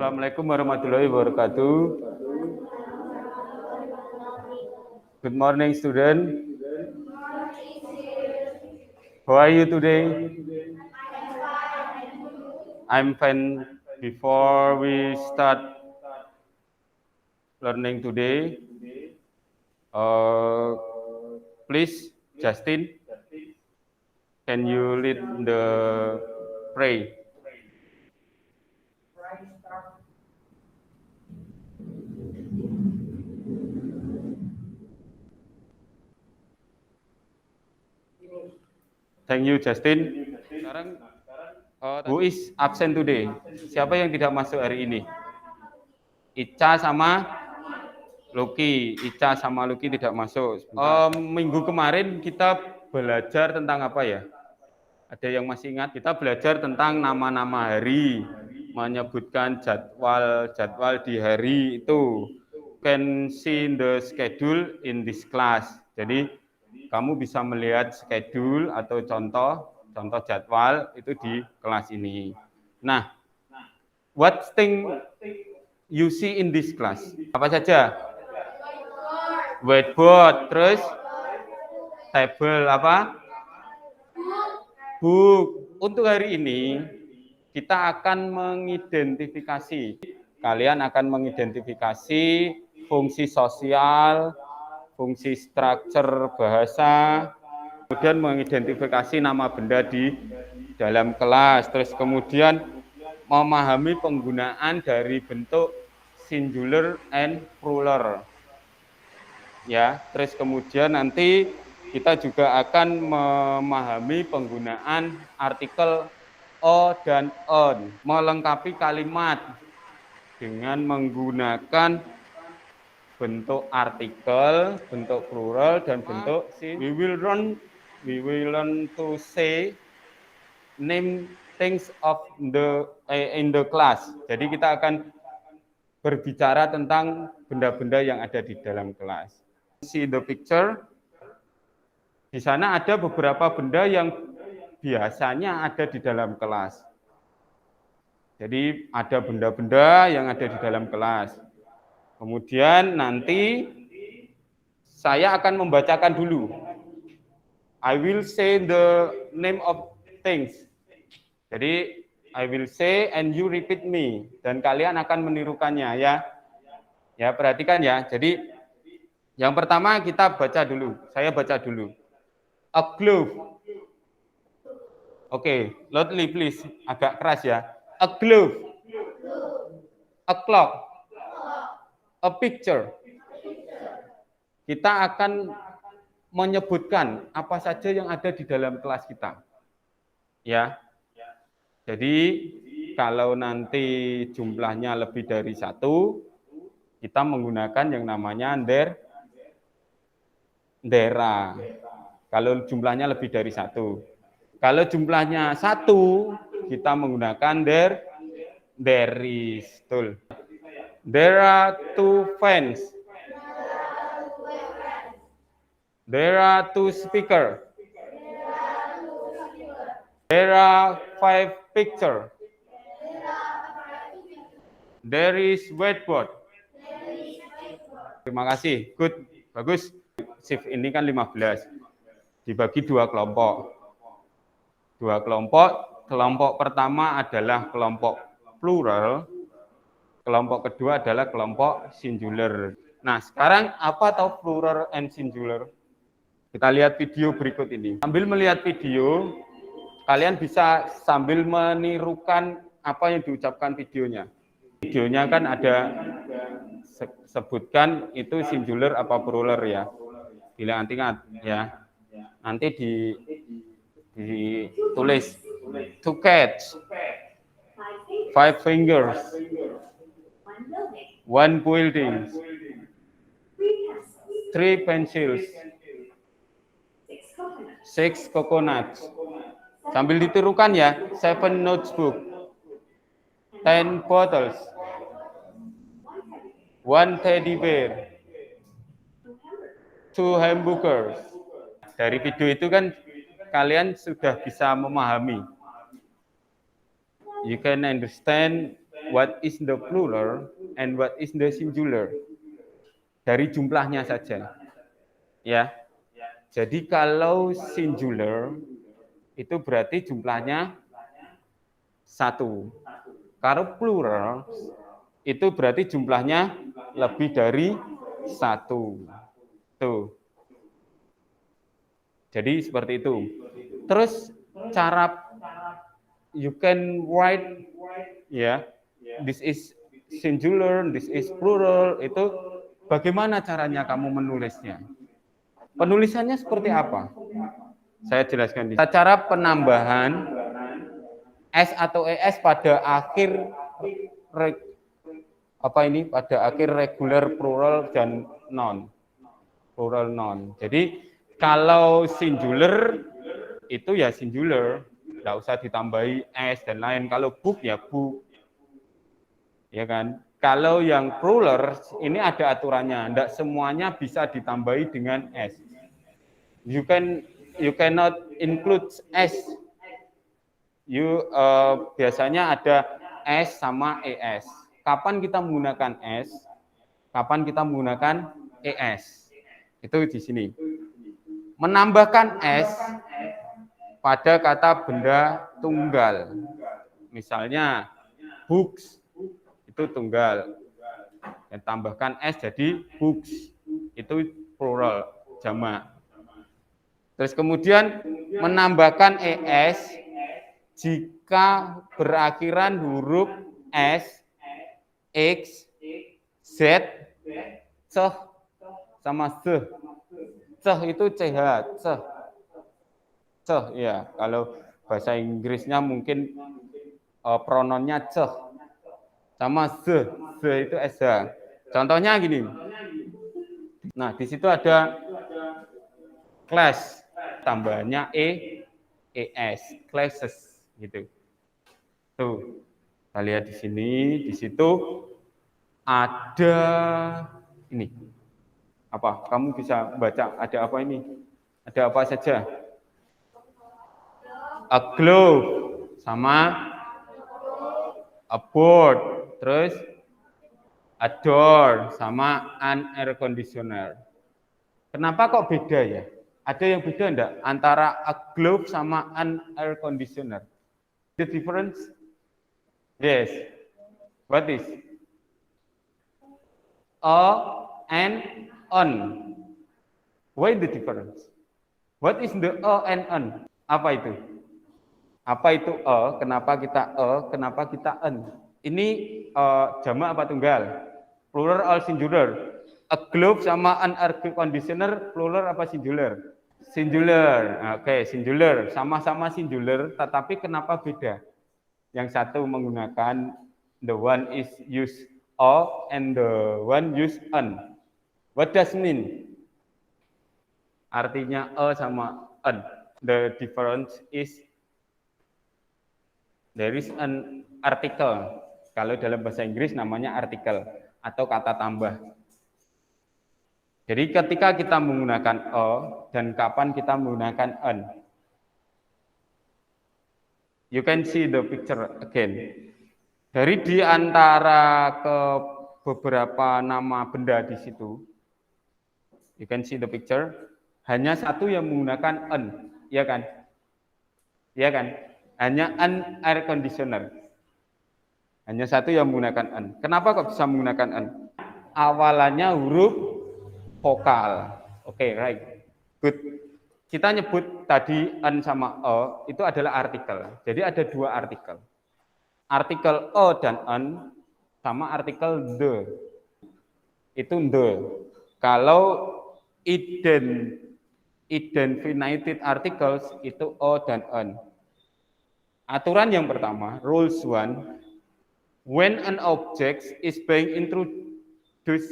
Assalamualaikum warahmatullahi wabarakatuh. Good morning, student. How are you today? I'm fine. Before we start learning today, please, Justin, can you lead the pray? Thank you, Justin. Sekarang, who is absent today? Siapa yang tidak masuk hari ini? Ica sama Lucky. Ica sama Lucky tidak masuk. Minggu kemarin kita belajar tentang apa ya? Ada yang masih ingat? Kita belajar tentang nama-nama hari, menyebutkan jadwal di hari itu. Can see the schedule in this class. Jadi kamu bisa melihat schedule atau contoh jadwal itu di kelas ini. Nah, what thing you see in this class? Apa saja? Whiteboard, terus table apa? Book. Untuk hari ini kita akan mengidentifikasi. Kalian akan mengidentifikasi fungsi sosial, fungsi struktur bahasa, kemudian mengidentifikasi nama benda di dalam kelas, terus kemudian memahami penggunaan dari bentuk singular and plural. Ya, terus kemudian nanti kita juga akan memahami penggunaan artikel o dan on, melengkapi kalimat dengan menggunakan bentuk artikel, bentuk plural, dan bentuk sin. We will learn to say name things of in the class. Jadi kita akan berbicara tentang benda-benda yang ada di dalam kelas. See the picture. Di sana ada beberapa benda yang biasanya ada di dalam kelas. Jadi ada benda-benda yang ada di dalam kelas. Kemudian nanti saya akan membacakan dulu. I will say the name of things. Jadi I will say and you repeat me. Dan kalian akan menirukannya ya. Ya, perhatikan ya. Jadi yang pertama kita baca dulu. Saya baca dulu. A glove. Oke, loudly please. Agak keras ya. A glove. A clock. A picture. Kita akan menyebutkan apa saja yang ada di dalam kelas kita. Ya. Jadi kalau nanti jumlahnya lebih dari 1, kita menggunakan yang namanya dera. Kalau jumlahnya lebih dari 1. Kalau jumlahnya 1, kita menggunakan deris. Betul. There are 2 fans. There are 2 speakers. There are 5 pictures. There is whiteboard. Terima kasih. Good. Bagus. Shift ini kan 15. Dibagi 2 kelompok. 2 kelompok. Kelompok pertama adalah kelompok plural. Kelompok kedua adalah kelompok singular. Nah, sekarang apa tahu plural and singular? Kita lihat video berikut ini. Sambil melihat video, kalian bisa sambil menirukan apa yang diucapkan videonya. Videonya kan ada sebutkan itu singular apa plural ya. Bila nanti ingat ya. Nanti ditulis 2 cats, 5 fingers, 1 building, 3 pencils, 6 coconuts. Sambil ditirukan ya, 7 notebook, 10 bottles, 1 teddy bear, 2 hamburgers. Dari video itu kan kalian sudah bisa memahami. You can understand what is the plural and what is the singular. Dari jumlahnya saja. Ya. Jadi kalau singular itu berarti jumlahnya 1. Kalau plural itu berarti jumlahnya lebih dari 1. Tuh. Jadi seperti itu. Terus cara you can write ya, this is singular, this is plural, itu bagaimana caranya kamu menulisnya? Penulisannya seperti apa? Saya jelaskan di sini. Cara penambahan S atau ES pada akhir pada akhir regular, plural dan noun. Plural noun. Jadi kalau singular itu ya singular, nggak usah ditambahi S dan lain. Kalau book ya book, ya kan. Kalau yang plural ini ada aturannya, nggak semuanya bisa ditambahi dengan S. You cannot include S. Biasanya ada S sama ES. Kapan kita menggunakan S? Kapan kita menggunakan ES? Itu di sini. Menambahkan S pada kata benda tunggal. Misalnya books itu tunggal. Dan tambahkan S jadi books. Itu plural, jamak. Terus kemudian menambahkan ES jika berakhiran huruf S, X, Z, ceh, sama seh. Ceh itu CH, ceh. Ceh ya, kalau bahasa Inggrisnya mungkin pronounnya ceh. Sama ze, ze itu SH. Contohnya gini. Nah, di situ ada class, tambahannya ES, classes gitu. Tuh, kita lihat di sini, di situ ada ini. Apa? Kamu bisa baca ada apa ini? Ada apa saja? A glove sama a board, terus a door sama an air conditioner. Kenapa kok beda ya? Ada yang beda enggak antara a glove sama an air conditioner? The difference? Yes. What is? A and on. Why the difference? What is the a and on? Apa itu? Apa itu a? Kenapa kita a? Kenapa kita an? Ini jamak apa tunggal? Plural or singular? A glove sama an air conditioner plural apa singular? Singular. Oke, singular. Sama-sama singular, tetapi kenapa beda? Yang satu menggunakan the one is use a and the one use an. What does mean? Artinya a sama an. The difference is there is an article. Kalau dalam bahasa Inggris namanya artikel atau kata tambah. Jadi ketika kita menggunakan a dan kapan kita menggunakan an. You can see the picture again. Dari di antara ke beberapa nama benda di situ, you can see the picture, hanya satu yang menggunakan an, ya kan? Ya kan? Hanya an air conditioner. Hanya satu yang menggunakan an. Kenapa kok bisa menggunakan an? Awalannya huruf vokal. Oke, right. Good. Kita nyebut tadi an sama e itu adalah artikel. Jadi ada dua artikel. Artikel e dan an sama artikel the. Itu the. Kalau indefinite articles itu e dan an. Aturan yang pertama, rules 1, when an object is being introduced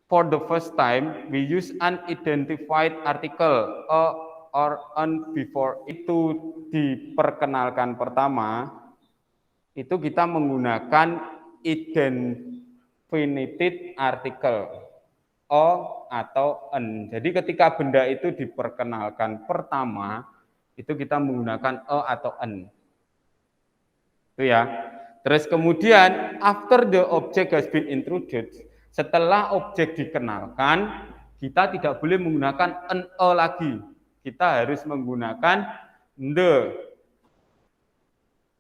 for the first time, we use unidentified article or an before. Itu diperkenalkan pertama, itu kita menggunakan indefinite article, o atau an. Jadi ketika benda itu diperkenalkan pertama, itu kita menggunakan e atau an. Itu ya. Terus kemudian after the object has been introduced, setelah objek dikenalkan, kita tidak boleh menggunakan an a lagi. Kita harus menggunakan the.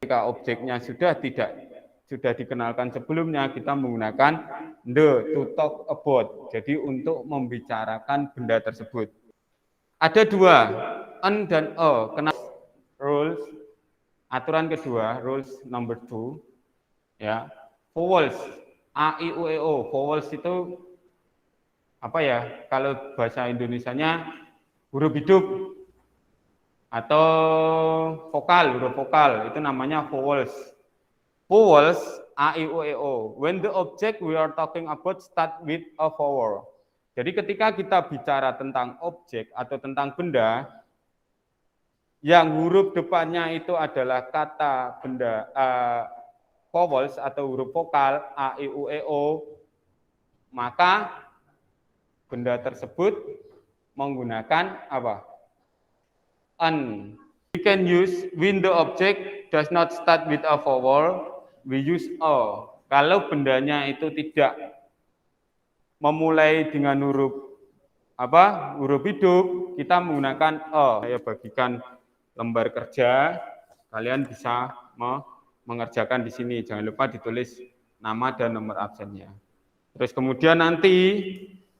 Jika objeknya sudah dikenalkan sebelumnya, kita menggunakan the to talk about. Jadi untuk membicarakan benda tersebut. Ada dua, an dan a. Kenapa? Rules. Aturan kedua, rules number 2. Ya, vowels, a, i, u, e, o. Vowels itu apa ya? Kalau bahasa Indonesianya huruf hidup atau vokal, huruf vokal itu namanya vowels. Vowels, a, i, u, e, o. When the object we are talking about start with a vowel. Jadi ketika kita bicara tentang objek atau tentang benda yang huruf depannya itu adalah kata benda vowels atau huruf vokal a, i, u, e, o, maka benda tersebut menggunakan apa? An. We can use when the object does not start with a vowel, we use a. Kalau bendanya itu tidak memulai dengan huruf apa? Huruf hidup, kita menggunakan a. Saya bagikan lembar kerja, kalian bisa mengerjakan di sini. Jangan lupa ditulis nama dan nomor absennya. Terus kemudian nanti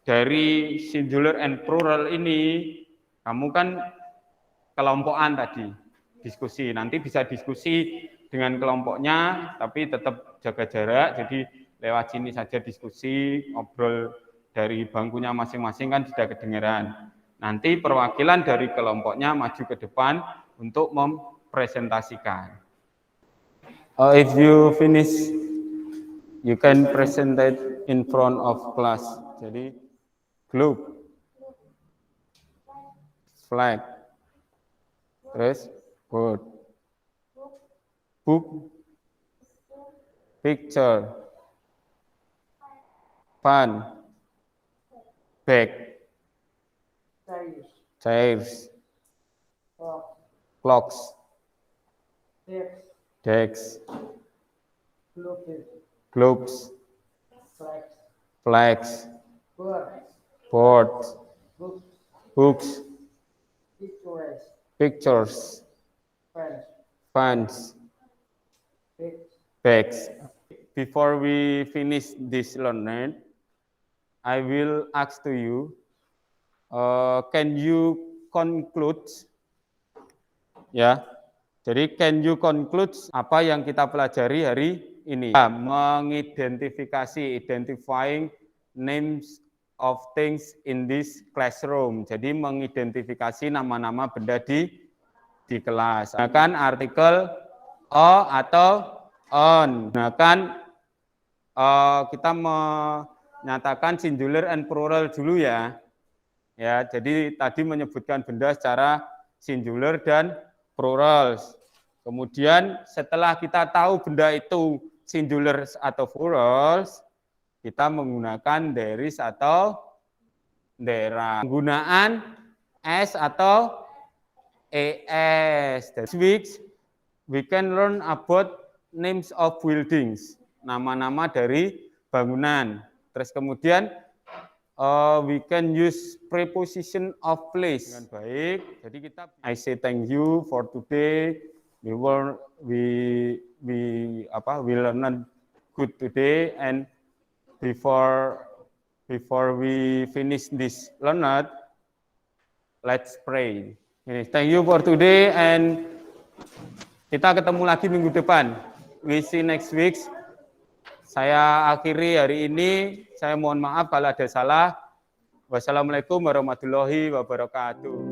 dari singular and plural ini, kamu kan kelompokan tadi, diskusi. Nanti bisa diskusi dengan kelompoknya, tapi tetap jaga jarak. Jadi lewat sini saja diskusi, ngobrol dari bangkunya masing-masing kan sudah kedengaran. Nanti perwakilan dari kelompoknya maju ke depan untuk mempresentasikan. If you finish, you can present it in front of class. Jadi globe, flag, terus board, book, picture, pan, bag, chairs, clocks, decks, globes, flags, boards, books, pictures, fans, bags. Before we finish this learning, I will ask to you, can you conclude? Ya, jadi can you conclude apa yang kita pelajari hari ini? Mengidentifikasi, identifying names of things in this classroom. Jadi mengidentifikasi nama-nama benda di kelas. Gunakan artikel o atau on. Gunakan kita menyatakan singular and plural dulu ya. Ya, jadi tadi menyebutkan benda secara singular dan plural. Kemudian setelah kita tahu benda itu singular atau plural, kita menggunakan there is atau there are. Penggunaan s atau es. This week we can learn about names of buildings, nama-nama dari bangunan. Terus kemudian we can use preposition of place. Dengan baik. Jadi kita I say thank you for today. We learn good today, and before we finish this learn, let's pray. Thank you for today, and kita ketemu lagi minggu depan. We see next week. Saya akhiri hari ini. Saya mohon maaf kalau ada salah. Wassalamualaikum warahmatullahi wabarakatuh.